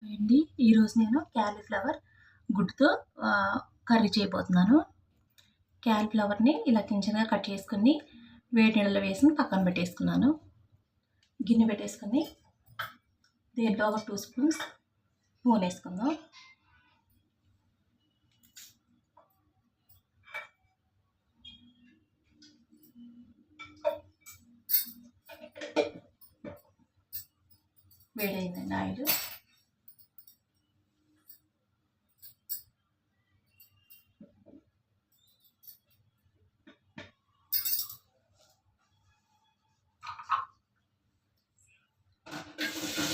అండి ఈరోజు నేను క్యాలీఫ్లవర్ గుడ్డుతో కర్రీ చేయబోతున్నాను. క్యాలీఫ్లవర్‌ని ఇలా చిన్న చిన్నగా కట్ చేసుకొని వేడి నీళ్ళలో వేసి పక్కన పెట్టేసుకున్నాను. గిన్నె పెట్టేసుకొని దీంట్లో ఒక 2 స్పూన్స్ నూనె వేసుకుందాం. వేడైందండి ఆయిల్.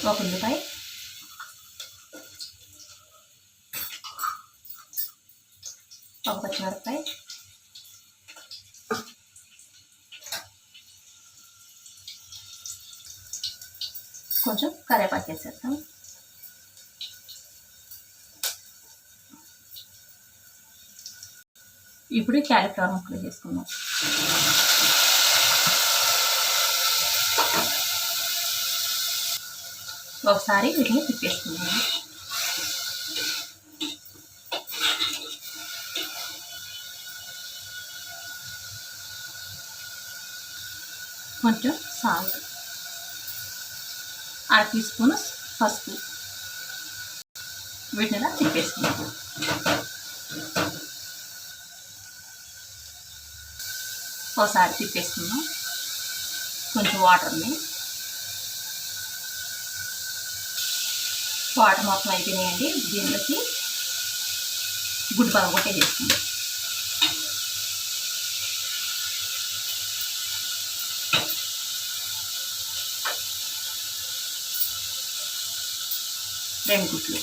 ఒక ఉల్లిపాయ, ఒక పచ్చిమిరపకాయ, కొంచెం కరివేపాకు వేసేద్దాం. ఇప్పుడు క్యాలీఫ్లవర్ ముక్కలు చేసుకుందాం. ఒకసారి వీటిని తిప్పేసుకుందాం. కొంచెం సాల్ట్, 1/2 టీ స్పూన్ పసుపు, వీటిని ఇలా తిప్పేసుకుందాం. ఒకసారి తిప్పేసుకుందాం. కొంచెం వాటర్ మొత్తం అయిపోయినాయండి. దీనిలోకి గుడ్డు పగలగొట్టే చేసుకుందాం. రెండు గుడ్లు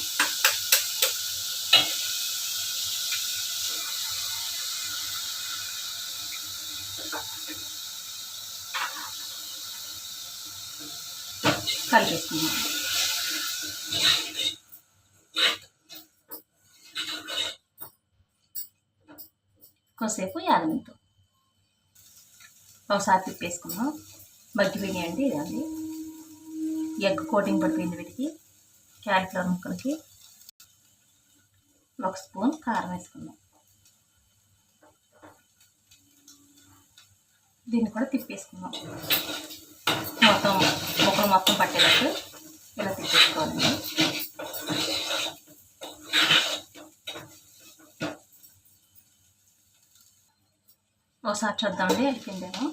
కలిపేసుకుందాం. కొంతసేపు యాగనిద్దాం. ఒకసారి తిప్పేసుకుందాం. మగ్గిపోయినాయండి. ఇదండి ఎగ్ కోటింగ్ పడిపోయింది వీటికి. క్యాలీఫ్లవర్ ముక్కలకి 1 స్పూన్ కారం వేసుకుందాం. దీన్ని కూడా తిప్పేసుకుందాం. ముక్కలు మొత్తం పట్టేటట్టు ఇలా తిప్పేసుకోవాలండి. ఒకసారి చూద్దామండి అయిపోయిందేమో.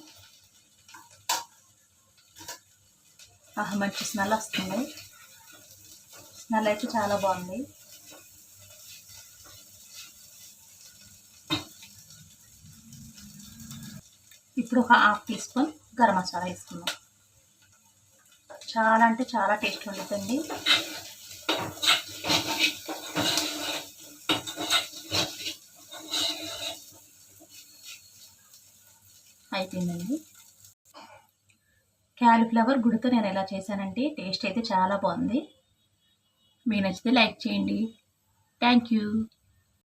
మంచి స్మెల్ వస్తుంది. స్మెల్ అయితే చాలా బాగుంది. ఇప్పుడు ఒక 1/2 టీ స్పూన్ గరం మసాలా వేసుకుందాం. చాలా అంటే చాలా టేస్ట్ ఉంటుందండి. అయిపోయిందండి. క్యాలీఫ్లవర్ గుడితో నేను ఎలా చేశానంటే టేస్ట్ అయితే చాలా బాగుంది. మీకు నచ్చితే లైక్ చేయండి. Thank you.